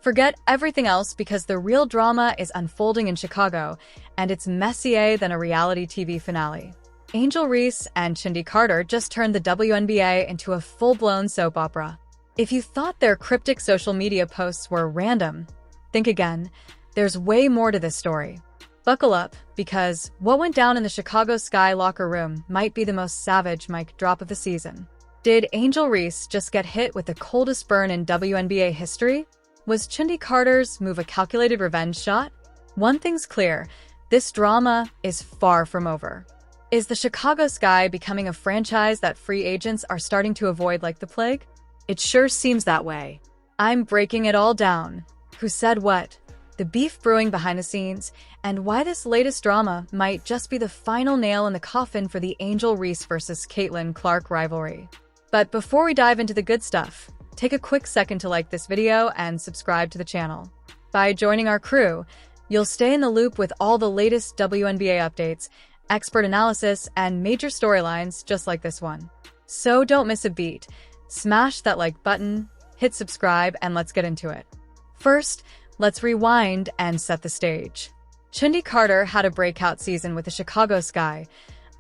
Forget everything else because the real drama is unfolding in Chicago, and it's messier than a reality TV finale. Angel Reese and Chennedy Carter just turned the WNBA into a full-blown soap opera. If you thought their cryptic social media posts were random, think again. There's way more to this story. Buckle up, because what went down in the Chicago Sky locker room might be the most savage mic drop of the season. Did Angel Reese just get hit with the coldest burn in WNBA history? Was Chennedy Carter's move a calculated revenge shot? One thing's clear, this drama is far from over. Is the Chicago Sky becoming a franchise that free agents are starting to avoid like the plague? It sure seems that way. I'm breaking it all down. Who said what? The beef brewing behind the scenes, and why this latest drama might just be the final nail in the coffin for the Angel Reese versus Caitlin Clark rivalry. But before we dive into the good stuff, take a quick second to like this video and subscribe to the channel. By joining our crew, you'll stay in the loop with all the latest WNBA updates, expert analysis, and major storylines just like this one. So don't miss a beat. Smash that like button, hit subscribe, and let's get into it. First, let's rewind and set the stage. Chennedy Carter had a breakout season with the Chicago Sky,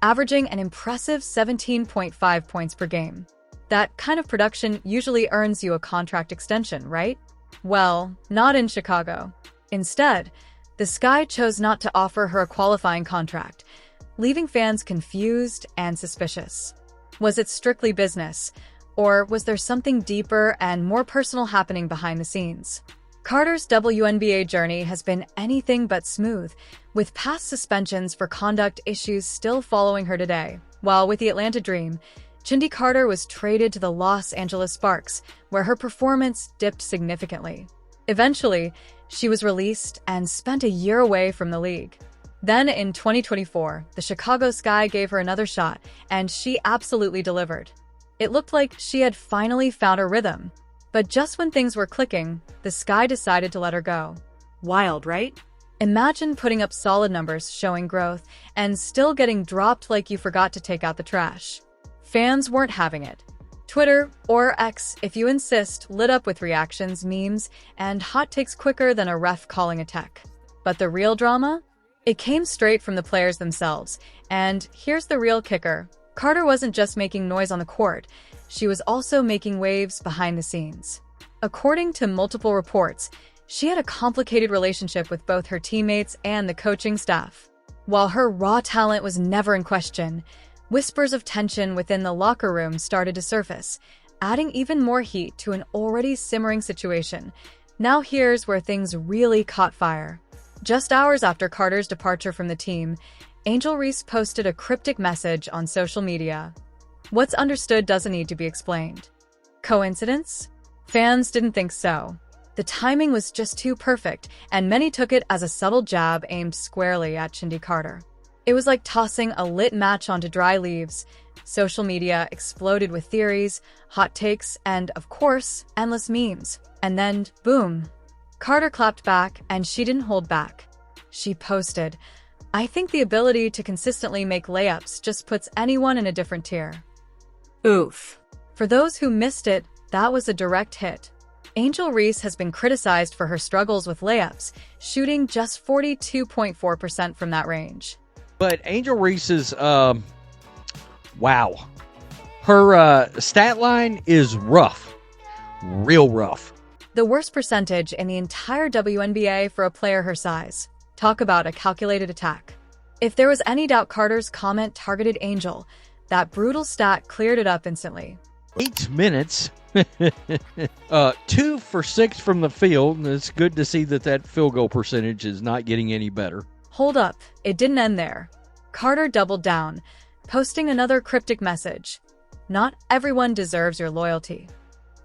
averaging an impressive 17.5 points per game. That kind of production usually earns you a contract extension, right? Well, not in Chicago. Instead, the Sky chose not to offer her a qualifying contract, leaving fans confused and suspicious. Was it strictly business, or was there something deeper and more personal happening behind the scenes? Carter's WNBA journey has been anything but smooth, with past suspensions for conduct issues still following her today. While with the Atlanta Dream, Chennedy Carter was traded to the Los Angeles Sparks, where her performance dipped significantly. Eventually, she was released and spent a year away from the league. Then in 2024, the Chicago Sky gave her another shot, and she absolutely delivered. It looked like she had finally found her rhythm. But just when things were clicking, the Sky decided to let her go. Wild, right? Imagine putting up solid numbers showing growth and still getting dropped like you forgot to take out the trash. Fans weren't having it. Twitter, or X if you insist, lit up with reactions, memes, and hot takes quicker than a ref calling a tech. But the real drama? It came straight from the players themselves. And here's the real kicker. Carter wasn't just making noise on the court, she was also making waves behind the scenes. According to multiple reports, she had a complicated relationship with both her teammates and the coaching staff. While her raw talent was never in question, whispers of tension within the locker room started to surface, adding even more heat to an already simmering situation. Now here's where things really caught fire. Just hours after Carter's departure from the team, Angel Reese posted a cryptic message on social media. What's understood doesn't need to be explained. Coincidence? Fans didn't think so. The timing was just too perfect, and many took it as a subtle jab aimed squarely at Chennedy Carter. It was like tossing a lit match onto dry leaves. Social media exploded with theories, hot takes, and, of course, endless memes. And then, boom. Carter clapped back, and she didn't hold back. She posted, "I think the ability to consistently make layups just puts anyone in a different tier." Oof. For those who missed it, that was a direct hit. Angel Reese has been criticized for her struggles with layups, shooting just 42.4% from that range. But Angel Reese's, wow. Her stat line is rough. Real rough. The worst percentage in the entire WNBA for a player her size. Talk about a calculated attack. If there was any doubt Carter's comment targeted Angel, that brutal stat cleared it up instantly. 8 minutes. 2 for 6 from the field. And it's good to see that field goal percentage is not getting any better. Hold up, it didn't end there. Carter doubled down, posting another cryptic message. Not everyone deserves your loyalty.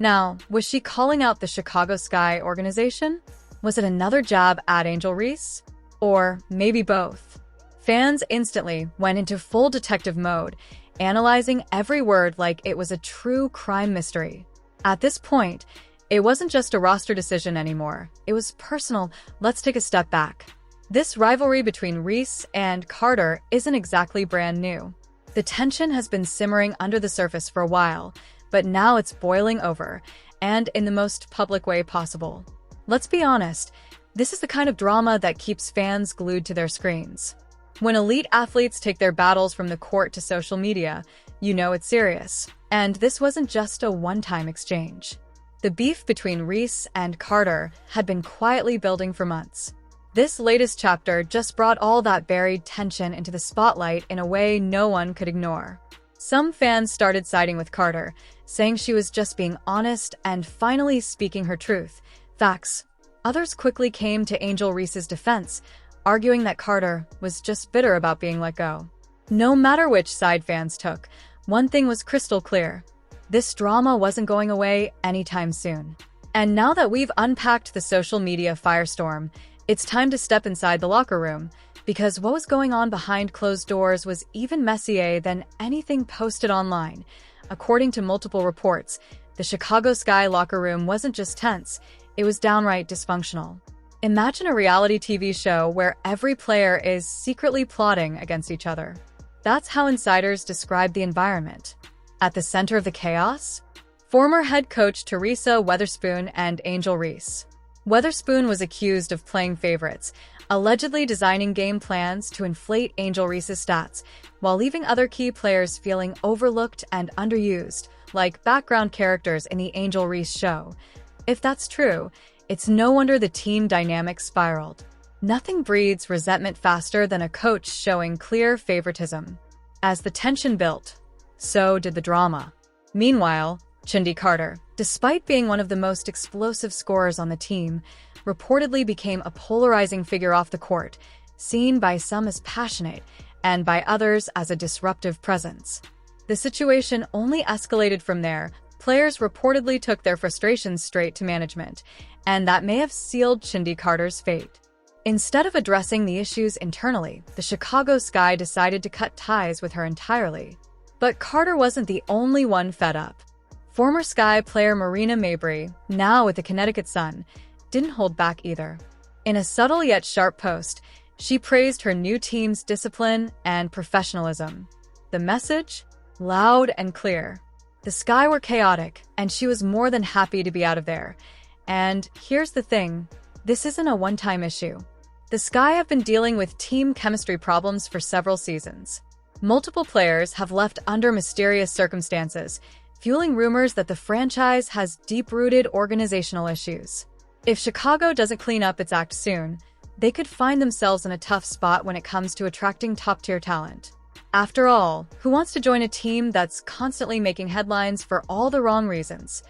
Now, was she calling out the Chicago Sky organization? Was it another jab at Angel Reese? Or maybe both? Fans instantly went into full detective mode, analyzing every word like it was a true crime mystery. At this point, it wasn't just a roster decision anymore. It was personal. Let's take a step back. This rivalry between Reese and Carter isn't exactly brand new. The tension has been simmering under the surface for a while, but now it's boiling over, and in the most public way possible. Let's be honest, this is the kind of drama that keeps fans glued to their screens. When elite athletes take their battles from the court to social media, you know it's serious. And this wasn't just a one-time exchange. The beef between Reese and Carter had been quietly building for months. This latest chapter just brought all that buried tension into the spotlight in a way no one could ignore. Some fans started siding with Carter, saying she was just being honest and finally speaking her truth. Facts. Others quickly came to Angel Reese's defense, arguing that Carter was just bitter about being let go. No matter which side fans took, one thing was crystal clear. This drama wasn't going away anytime soon. And now that we've unpacked the social media firestorm, it's time to step inside the locker room, because what was going on behind closed doors was even messier than anything posted online. According to multiple reports, the Chicago Sky locker room wasn't just tense, it was downright dysfunctional. Imagine a reality TV show where every player is secretly plotting against each other. That's how insiders describe the environment. At the center of the chaos? Former head coach Teresa Weatherspoon and Angel Reese. Weatherspoon was accused of playing favorites, allegedly designing game plans to inflate Angel Reese's stats, while leaving other key players feeling overlooked and underused, like background characters in the Angel Reese show. If that's true, it's no wonder the team dynamic spiraled. Nothing breeds resentment faster than a coach showing clear favoritism. As the tension built, so did the drama. Meanwhile, Chennedy Carter, despite being one of the most explosive scorers on the team, reportedly became a polarizing figure off the court, seen by some as passionate and by others as a disruptive presence. The situation only escalated from there. Players reportedly took their frustrations straight to management, and that may have sealed Chennedy Carter's fate. Instead of addressing the issues internally, the Chicago Sky decided to cut ties with her entirely. But Carter wasn't the only one fed up. Former Sky player Marina Mabrey, now with the Connecticut Sun, didn't hold back either. In a subtle yet sharp post, she praised her new team's discipline and professionalism. The message? Loud and clear. The Sky were chaotic, and she was more than happy to be out of there. And here's the thing, this isn't a one-time issue. The Sky have been dealing with team chemistry problems for several seasons. Multiple players have left under mysterious circumstances, fueling rumors that the franchise has deep-rooted organizational issues. If Chicago doesn't clean up its act soon, they could find themselves in a tough spot when it comes to attracting top-tier talent. After all, who wants to join a team that's constantly making headlines for all the wrong reasons?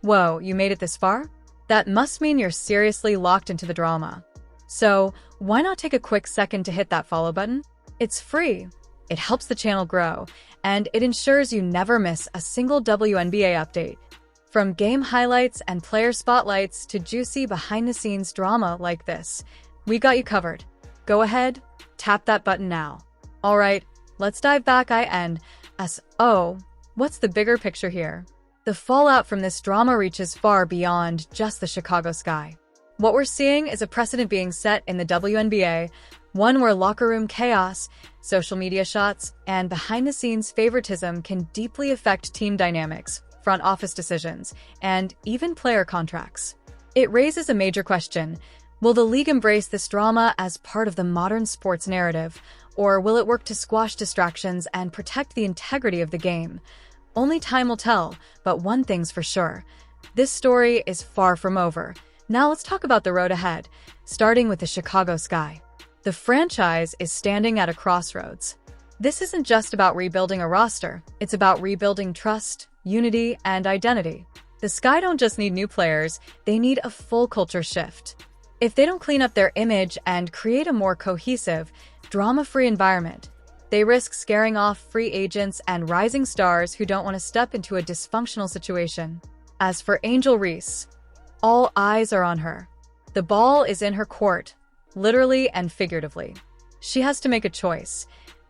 Whoa, you made it this far? That must mean you're seriously locked into the drama. So, why not take a quick second to hit that follow button? It's free. It helps the channel grow, and it ensures you never miss a single WNBA update. From game highlights and player spotlights to juicy behind-the-scenes drama like this, we got you covered. Go ahead, tap that button now. Alright, let's dive back what's the bigger picture here? The fallout from this drama reaches far beyond just the Chicago Sky. What we're seeing is a precedent being set in the WNBA, one where locker room chaos, social media shots, and behind-the-scenes favoritism can deeply affect team dynamics, front office decisions, and even player contracts. It raises a major question. Will the league embrace this drama as part of the modern sports narrative, or will it work to squash distractions and protect the integrity of the game? Only time will tell, but one thing's for sure. This story is far from over. Now let's talk about the road ahead, starting with the Chicago Sky. The franchise is standing at a crossroads. This isn't just about rebuilding a roster, it's about rebuilding trust, unity, and identity. The Sky don't just need new players, they need a full culture shift. If they don't clean up their image and create a more cohesive, drama-free environment, they risk scaring off free agents and rising stars who don't want to step into a dysfunctional situation. As for Angel Reese, all eyes are on her. The ball is in her court, literally and figuratively. She has to make a choice.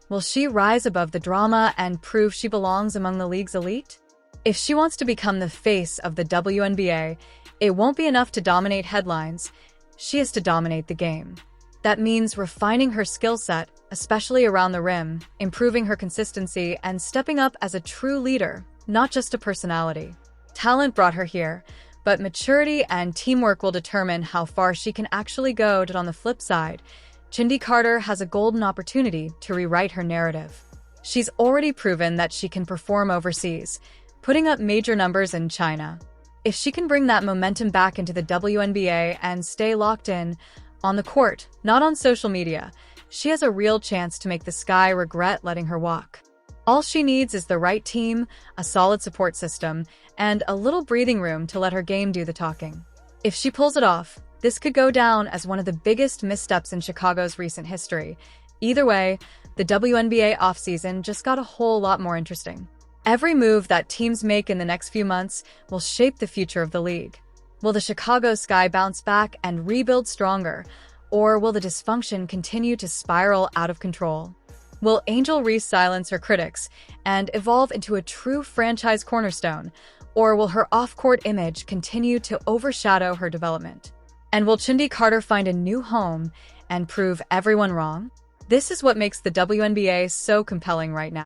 Will she rise above the drama and prove she belongs among the league's elite? If she wants to become the face of the WNBA, it won't be enough to dominate headlines. She has to dominate the game. That means refining her skill set, especially around the rim, improving her consistency, and stepping up as a true leader, not just a personality. Talent brought her here, but maturity and teamwork will determine how far she can actually go. On the flip side, Chennedy Carter has a golden opportunity to rewrite her narrative. She's already proven that she can perform overseas, putting up major numbers in China. If she can bring that momentum back into the WNBA and stay locked in on the court, not on social media, she has a real chance to make the Sky regret letting her walk. All she needs is the right team, a solid support system, and a little breathing room to let her game do the talking. If she pulls it off, this could go down as one of the biggest missteps in Chicago's recent history. Either way, the WNBA offseason just got a whole lot more interesting. Every move that teams make in the next few months will shape the future of the league. Will the Chicago Sky bounce back and rebuild stronger, or will the dysfunction continue to spiral out of control? Will Angel Reese silence her critics and evolve into a true franchise cornerstone, or will her off-court image continue to overshadow her development? And will Chennedy Carter find a new home and prove everyone wrong? This is what makes the WNBA so compelling right now.